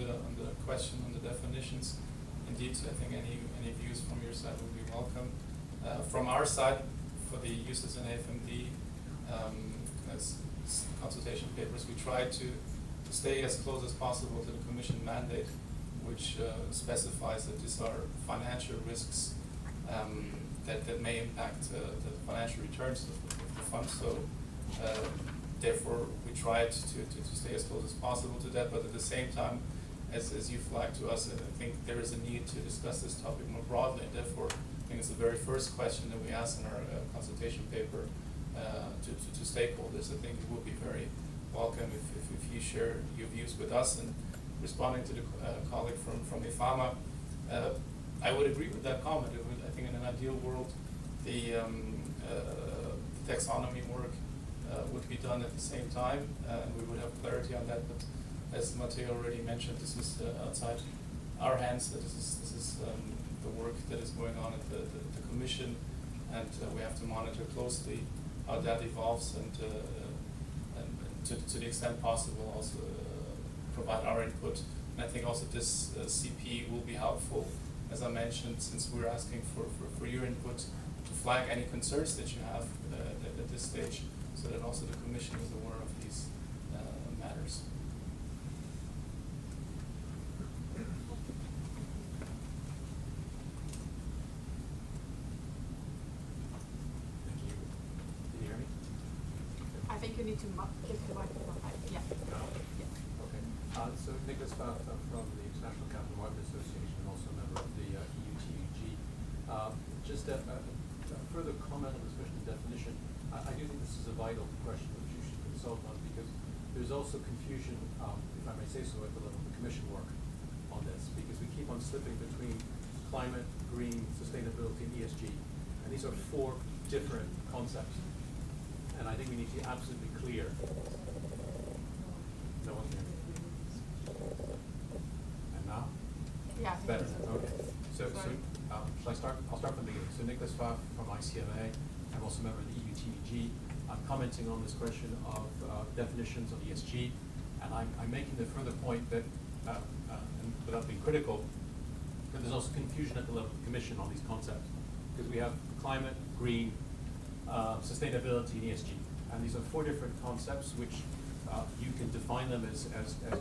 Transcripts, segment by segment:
on the question on the definitions. Indeed, I think any views from your side would be welcome. From our side, for the UCITS and AIFMD as consultation papers, we try to stay as close as possible to the Commission mandate, which specifies that these are financial risks that may impact the financial returns of the fund. So therefore, we tried to stay as close as possible to that, but at the same time, as you flagged to us, I think there is a need to discuss this topic more broadly, and therefore, I think it's the very first question that we asked in our consultation paper to stakeholders. I think it would be very welcome if you share your views with us. And responding to the colleague from IFAMA, I would agree with that comment. I think in an ideal world, the taxonomy work would be done at the same time, and we would have clarity on that. But as Matteo already mentioned, this is outside our hands. This is the work that is going on at the Commission, and we have to monitor closely how that evolves, and to the extent possible, also provide our input. And I think also this CP will be helpful, as I mentioned, since we're asking for your input to flag any concerns that you have at this stage, so that also the Commission is aware of these matters. Thank you. Can you hear me? I think you need to give the microphone. Yeah. No? Yeah. Okay. So Nicholas Pfaff from the International Capital Market Association, and also a member of the EUTUG. Just a further comment on this question of definition. I do think this is a vital question which you should consult on, because there's also confusion, if I may say so, at the level of the Commission work on this, because we keep on slipping between climate, green, sustainability, and ESG. And these are four different concepts. And I think we need to be absolutely clear. No one can hear me. And now? Yeah. Better. Okay. So shall I start? I'll start from the beginning. So Nicholas Pfaff from ICMA. I'm also a member of the EUTUG. I'm commenting on this question of definitions of ESG, and I'm making the further point that, and without being critical, that there's also confusion at the level of the Commission on these concepts, because we have climate, green, sustainability, and ESG, and these are four different concepts which you can define them as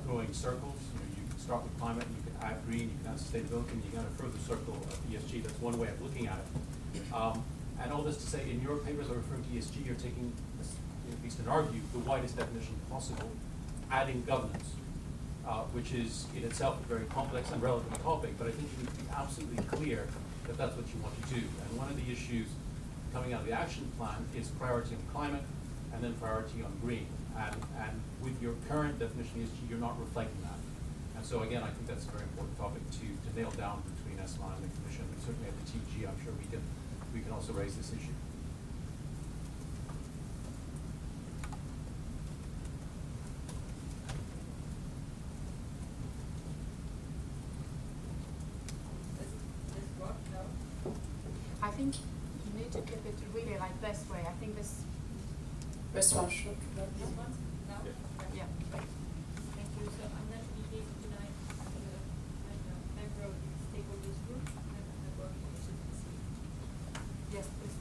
growing circles. You can start with climate, and you can add green, you can add sustainability, and you can add a further circle of ESG. That's one way of looking at it. And all this to say, in your papers are referring to ESG, you're taking, at least in our view, the widest definition possible, adding governance, which is in itself a very complex and relevant topic, but I think you need to be absolutely clear that that's what you want to do. And one of the issues coming out of the action plan is priority on climate and then priority on green. And with your current definition of ESG, you're not reflecting that. And so again, I think that's a very important topic to nail down between ESMA and the Commission. And certainly at the TG, I'm sure we can also raise this issue. I think you need to keep it really like this way. I think this one should work. This one? Now? Yeah. Thank you. So I'm Natalie Gay-Tonight. I'm a member of the stakeholders group and I'm working with UCITS. Yes, please.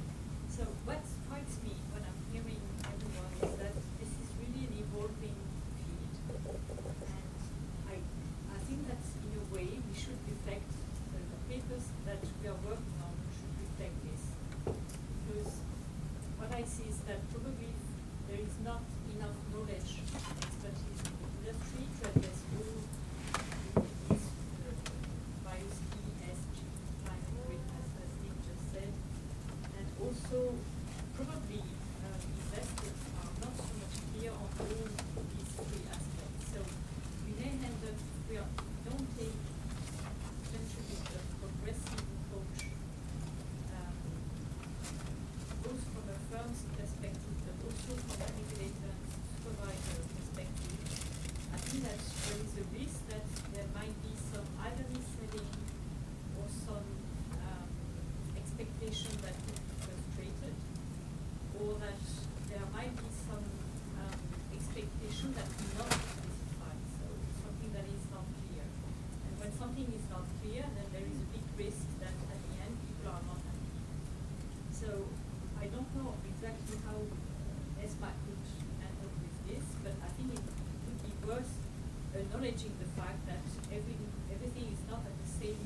So what strikes me when I'm hearing everyone is that this is really an evolving field. And I think that in a way we should reflect the papers that we are working on should reflect this. Because what I see is that probably there is not enough knowledge and expertise in the industry to address all these various ESG climate greatness, as Nick just said. And also, probably investors are not so much clear on all these three aspects. So we may end up, we don't take potentially a progressive approach, both from a firm's perspective, but also from a regulator and supervisor perspective. I think that's very acknowledging the fact that everything is not at the same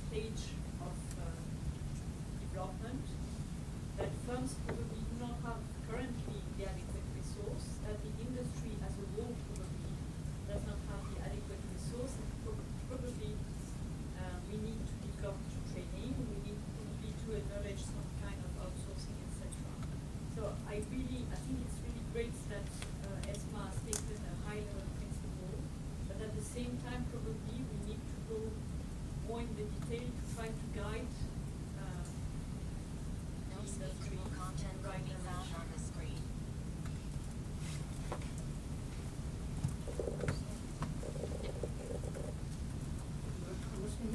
stage of development, that firms probably do not have currently the adequate resource, that the industry as a whole probably does not have the adequate resource, and probably we need to develop training, we need probably to acknowledge some kind of outsourcing, etc. So I think it's really great that ESMA has taken a high-level principle, but at the same time probably we need to go more in the detail to try to guide No the industry speakable content right can be found on the screen.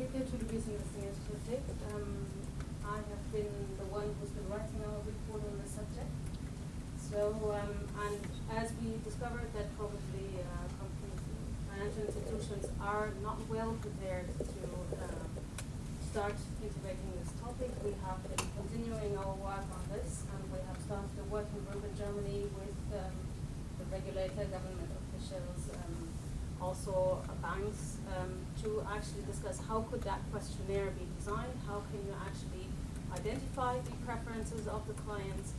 Here to the Business Institute. I have been the one who's been writing our report on the subject. So, and as we discovered that probably companies, financial institutions are not well prepared to start integrating this topic, we have been continuing our work on this, and we have started a working group in Germany with the regulator, government officials, also banks, to actually discuss how could that questionnaire be designed, how can you actually identify the preferences of the clients,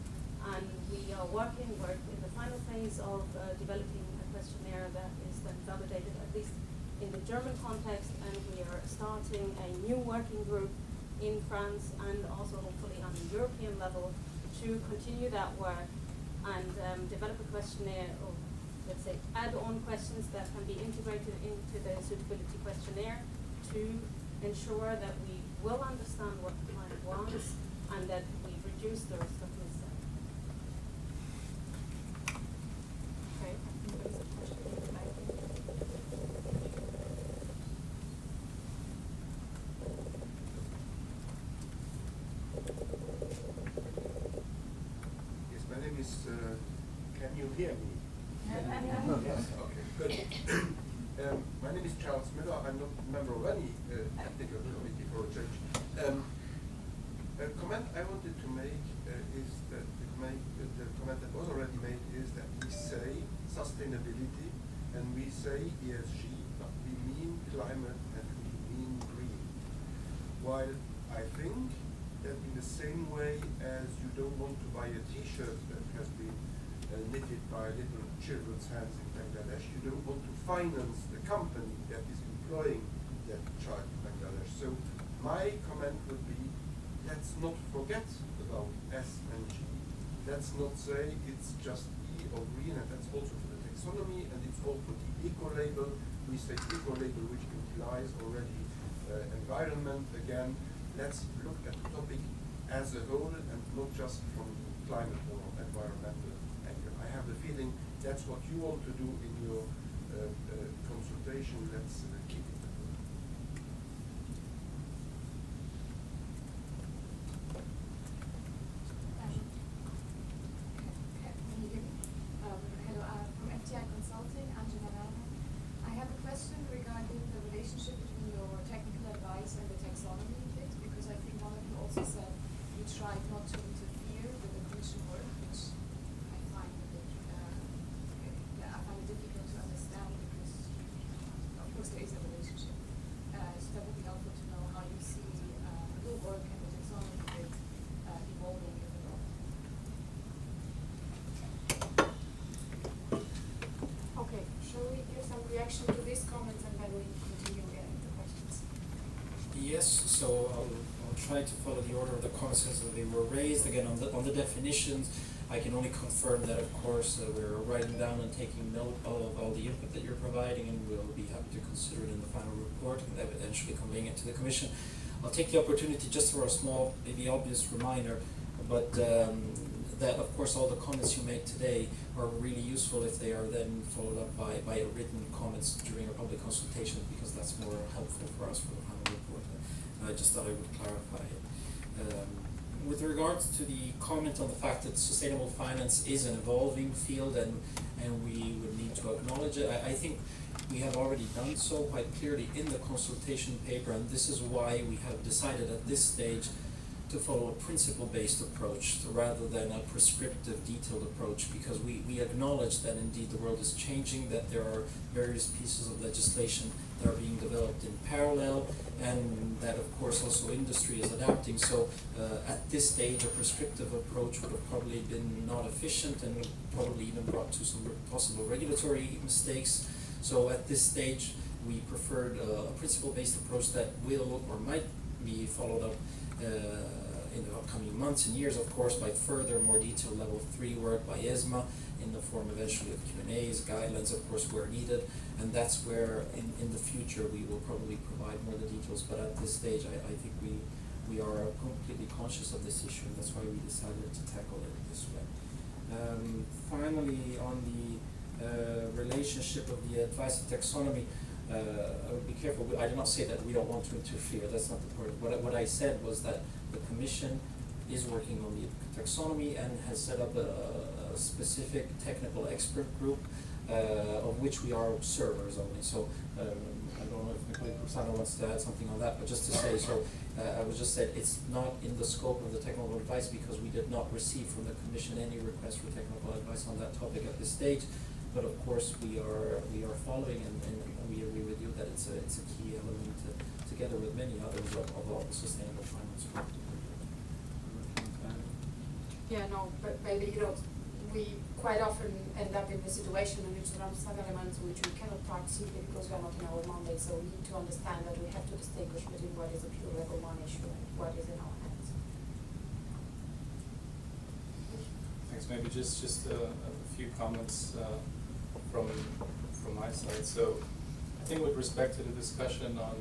and we are we're in the final phase of developing a questionnaire that is then validated at least in the German context, and we are starting a new working group in France and also hopefully on the European level to continue that work and develop a questionnaire of, let's say, add-on questions that can be integrated into the suitability questionnaire to ensure that we will understand what the client wants and that we reduce the risk of misselling. Okay, I think there is a question in the back. Yes, my name is, can you hear me? Yes, okay, good. My name is Charles Miller. I'm not a member of any technical committee for a change. A comment I wanted to make is that the comment that was already made is that we say sustainability and we say ESG, but we mean climate and we mean green. While I think that in the same way as you don't want to buy a T-shirt that has been knitted by little children's hands in Bangladesh, you don't want to finance the company that is employing that child in Bangladesh. So my comment would be, let's not forget about S and G. Let's not say it's just E or green, and that's also for the taxonomy, and it's all for the eco-label. We say eco-label, which implies already environment. Again, let's look at the topic as a whole and not just from the climate or environmental angle. I have the feeling that's what you want to do in your consultation. Let's keep it that way. Can you hear me? Hello, from FTI Consulting, Angela Melman. I have a question regarding the relationship between your technical advice and the taxonomy bit, because I think one of you also said you tried not to interfere with the Commission work, which I find a bit, I find it difficult to understand because, of course, there is a relationship. So that would be helpful to know how you see your work and the taxonomy bit evolving in the law. Okay, shall we give some reaction to these comments and then we continue getting the questions? Yes, so I'll try to follow the order of the comments as they were raised. Again, on the definitions, I can only confirm that, of course, we're writing down and taking note of all the input that you're providing, and we'll be happy to consider it in the final report and eventually conveying it to the Commission. I'll take the opportunity just for a small, maybe obvious reminder, but that, of course, all the comments you make today are really useful if they are then followed up by a written comments during a public consultation, because that's more helpful for us for the final report. I just thought I would clarify it. With regards to the comment on the fact that sustainable finance is an evolving field and we would need to acknowledge it, I think we have already done so quite clearly in the consultation paper, and this is why we have decided at this stage to follow a principle-based approach rather than a prescriptive, detailed approach, because we acknowledge that indeed the world is changing, that there are various pieces of legislation that are being developed in parallel, and that of course also industry is adapting. So at this stage, a prescriptive approach would have probably been not efficient and would probably even brought to some possible regulatory mistakes. So at this stage, we preferred a principle-based approach that will or might be followed up in the upcoming months and years, of course, by further, more detailed level 3 work by ESMA in the form eventually of Q&As, guidelines, of course, where needed, and that's where in the future we will probably provide more of the details. But at this stage, I think we are completely conscious of this issue, and that's why we decided to tackle it this way. Finally, on the relationship of the advice and taxonomy, I would be careful. I did not say that we don't want to interfere. That's not the point. What I said was that the Commission is working on the taxonomy and has set up a specific technical expert group, of which we are observers only. So I don't know if my colleague Roxana wants to add something on that, but just to say, so I was just said it's not in the scope of the technical advice because we did not receive from the Commission any request for technical advice on that topic at this stage. But of course, we are following, and we agree with you that it's a key element together with many others of all the sustainable finance work. Yeah, no, but maybe, we quite often end up in the situation in which there are some elements which we cannot practice simply because we are not in our mandate. So we need to understand that we have to distinguish between what is a pure level 1 issue and what is in our hands. Thanks. Maybe just a few comments from my side. So I think with respect to the discussion on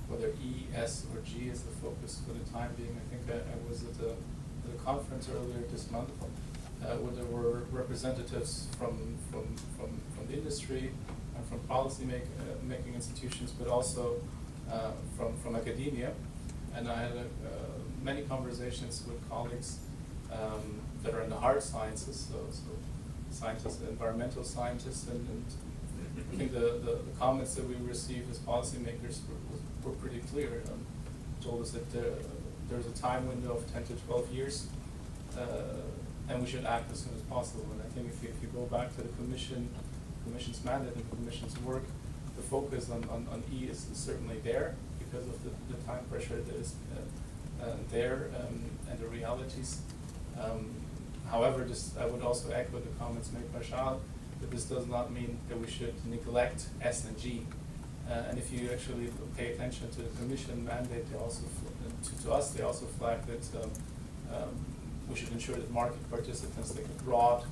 whether E, S, or G is the focus for the time being, I think I was at a conference earlier this month where there were representatives from the industry and from policy making institutions, but also from academia. And I had many conversations with colleagues that are in the hard sciences, so scientists, environmental scientists, and I think the comments that we received as policymakers were pretty clear. Told us that there's a time window of 10 to 12 years, and we should act as soon as possible. And I think if you go back to the Commission's mandate and the Commission's work, the focus on E is certainly there because of the time pressure that is there and the realities. However, I would also echo the comments made by Charles that this does not mean that we should neglect S and G. And if you actually pay attention to the Commission mandate, they also to us they also flag that we should ensure that market participants take a broad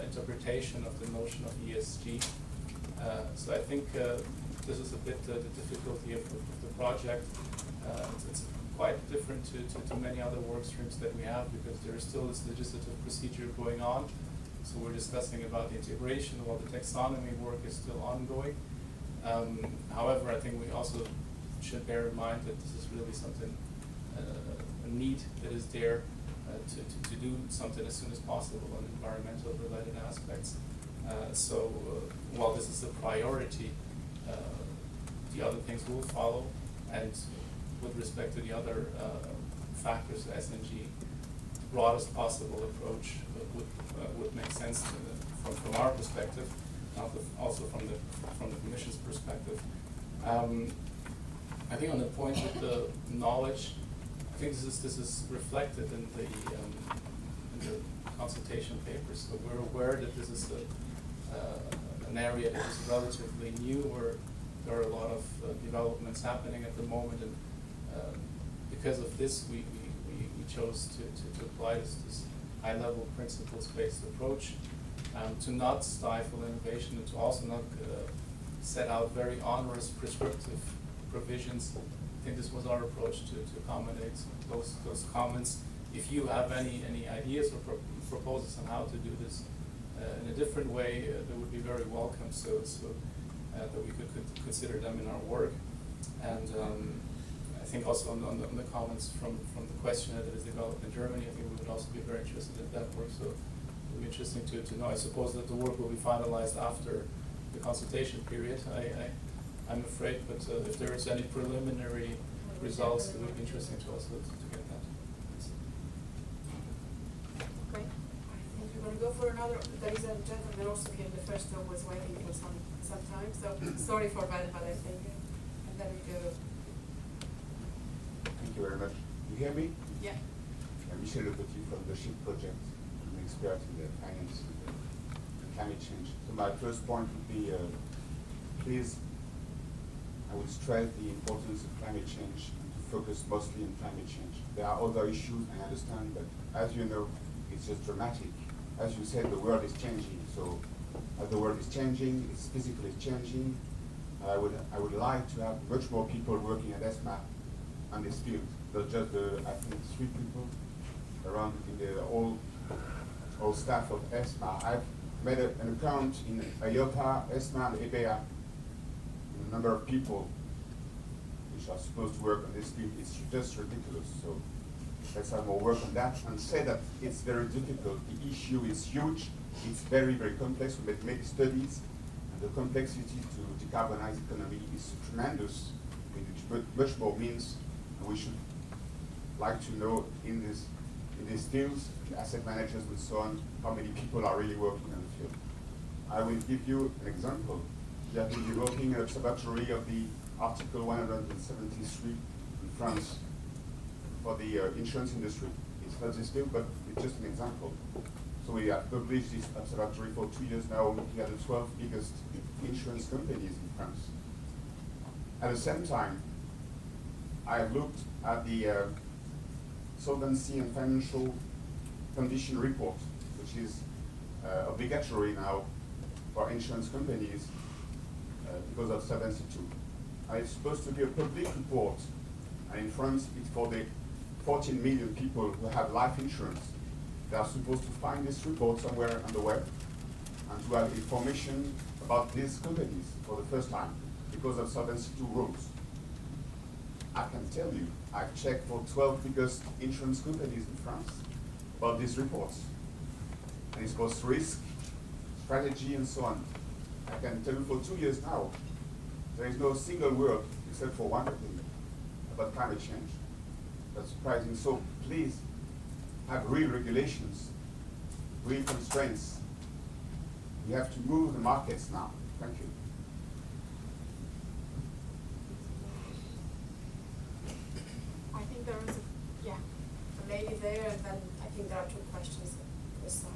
interpretation of the notion of ESG. So I think this is a bit the difficulty of the project. It's quite different to many other work streams that we have because there is still this legislative procedure going on. So we're discussing about the integration while the taxonomy work is still ongoing. However, I think we also should bear in mind that this is really something, a need that is there to do something as soon as possible on environmental related aspects. So while this is a priority, the other things will follow, and with respect to the other factors, S and G, the broadest possible approach would make sense from our perspective, also from the Commission's perspective. I think on the point of the knowledge, I think this is reflected in the consultation papers. So we're aware that this is an area that is relatively new, where there are a lot of developments happening at the moment, and because of this, we chose to apply this high-level principles-based approach to not stifle innovation and to also not set out very onerous prescriptive provisions. I think this was our approach to accommodate those comments. If you have any ideas or proposals on how to do this in a different way, they would be very welcome, so that we could consider them in our work. And I think also on the comments from the questionnaire that is developed in Germany, I think we would also be very interested in that work. So it would be interesting to know. I suppose that the work will be finalized after the consultation period. I'm afraid, but if there is any preliminary results, it would be interesting to also to get that. another, there is a gentleman also here in the first row was waiting for some time, so sorry for that, but I think, and then we go. Thank you very much. You hear me? Yeah. I'm Michel Lepetit from the SHIP project. I'm an expert in the finance and climate change. So my first point would be, please, I would stress the importance of climate change and to focus mostly on climate change. There are other issues, I understand, but as you know, it's just dramatic. As you said, the world is changing. So as the world is changing, it's physically changing. I would like to have much more people working at ESMA on this field. Not just I think 3 people around in the whole staff of ESMA. I've made an account in IOPA, ESMA, and EBEA. The number of people which are supposed to work on this field is just ridiculous. So let's have more work on that and say that it's very difficult. The issue is huge. It's very, very complex. We made studies, and the complexity to decarbonize economy is tremendous. We need much more means, and we should like to know in these fields, asset managers and so on, how many people are really working on the field. I will give you an example. We have been developing an observatory of the Article 173 in France for the insurance industry. It's not this field, but it's just an example. So we have published this observatory for 2 years now, looking at the 12 biggest insurance companies in France. At the same time, I have looked at the Solvency and Financial Condition Report, which is obligatory now for insurance companies because of Solvency II. It's supposed to be a public report, and in France it's for the 14 million people who have life insurance. They are supposed to find this report somewhere on the web and to have information about these companies for the first time because of Solvency II rules. I can tell you, I've checked for 12 biggest insurance companies in France about these reports. And it's both risk, strategy, and so on. I can tell you for 2 years now, there is no single word, except for one of them, about climate change. That's surprising. So please, have real regulations, real constraints. We have to move the markets now. Thank you. I think there is a lady there, and then I think there are 2 questions on this side.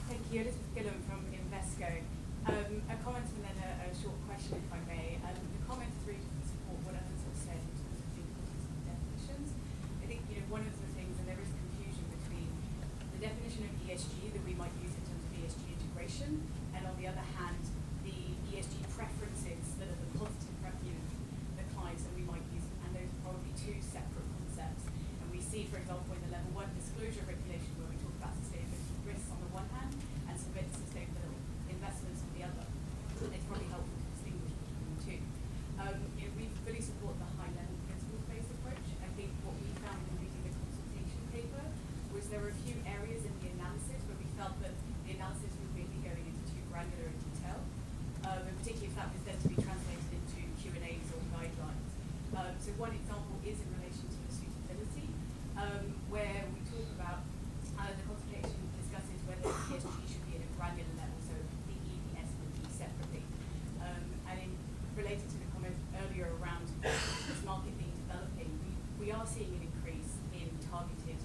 Thank you. Elizabeth Gillam from Invesco. A comment and then a short question, if I may. The comment is really to support what others have said in terms of the importance of definitions. I think one of the things, and there is confusion between the definition of ESG that we might use in terms of ESG integration, and on the other hand, the ESG preferences that are the positive preference the clients that we might use, and those are probably 2 separate concepts. And we see, for example, in the level 1 disclosure regulation, where we talk about sustainability risks on the one hand and sustainable investments on the other. It's probably helpful to distinguish between the 2. We fully support the high-level principles-based approach. I think what we found in reading the consultation paper was there were a few areas in the analysis where we felt that the analysis was maybe going into too granular in detail, and particularly if that was then to be translated into Q&As or guidelines. So one example is in relation to the suitability, where we talk about the consultation discusses whether ESG should be at a granular level, so the E, the S, and the D separately. And related to the comment earlier around this market being developing, we are seeing an increase in targeted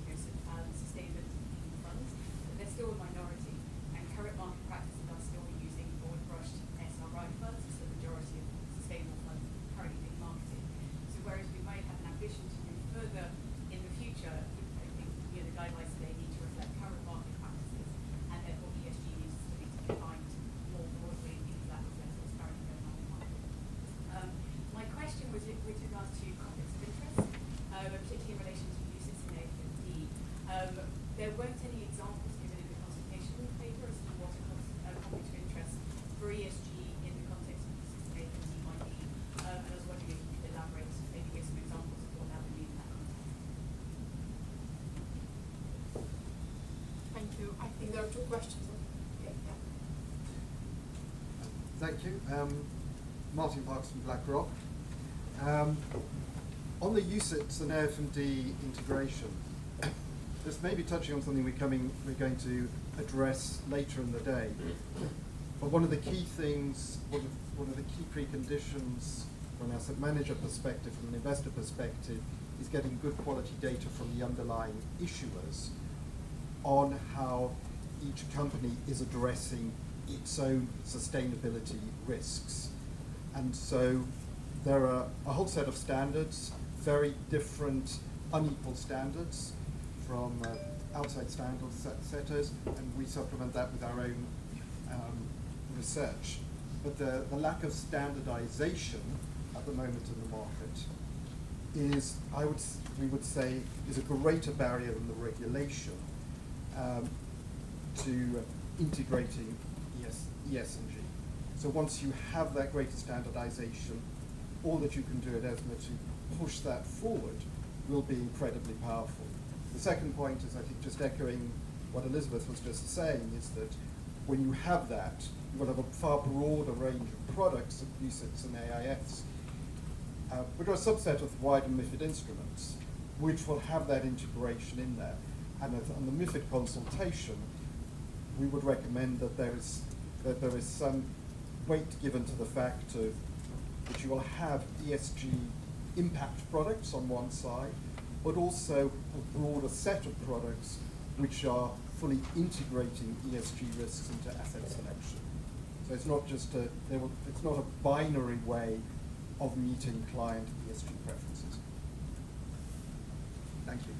sustainability funds, but they're still a minority, and current market practices are still using broad-brushed SRI funds as the majority of sustainable funds currently being marketed. So whereas we might have an ambition to move further in the future, I think the guidelines today need to reflect current market practices, and therefore ESG needs to be defined more broadly because that reflects what's currently going on in the market. My question was with regards to conflicts of interest, particularly in relation to UCITS and AIFMD. There weren't any examples given in the consultation paper as to what a conflict of interest for ESG in the context of UCITS and AIFMD might be. And I was wondering if you could elaborate, maybe give some examples of what that would mean in that context. Thank you. I think there are 2 questions. Okay, yeah. Thank you. Martin Parks from BlackRock. On the UCITS and AIFMD integration, this may be touching on something we're going to address later in the day. But one of the key things, one of the key preconditions from an asset manager perspective, from an investor perspective, is getting good quality data from the underlying issuers on how each company is addressing its own sustainability risks. And so there are a whole set of standards, very different, unequal standards from outside standard setters, and we supplement that with our own research. But the lack of standardization at the moment in the market is, we would say, is a greater barrier than the regulation to integrating ESG. So once you have that greater standardization, all that you can do at ESMA to push that forward will be incredibly powerful. The second point is, I think, just echoing what Elizabeth was just saying, is that when you have that, you will have a far broader range of products of UCITS and AIFs, which are a subset of the wider MIFID instruments, which will have that integration in there. And on the MIFID consultation, we would recommend that there is some weight given to the fact that you will have ESG impact products on one side, but also a broader set of products which are fully integrating ESG risks into asset selection. So it's not just it's not a binary way of meeting client ESG preferences. Thank you.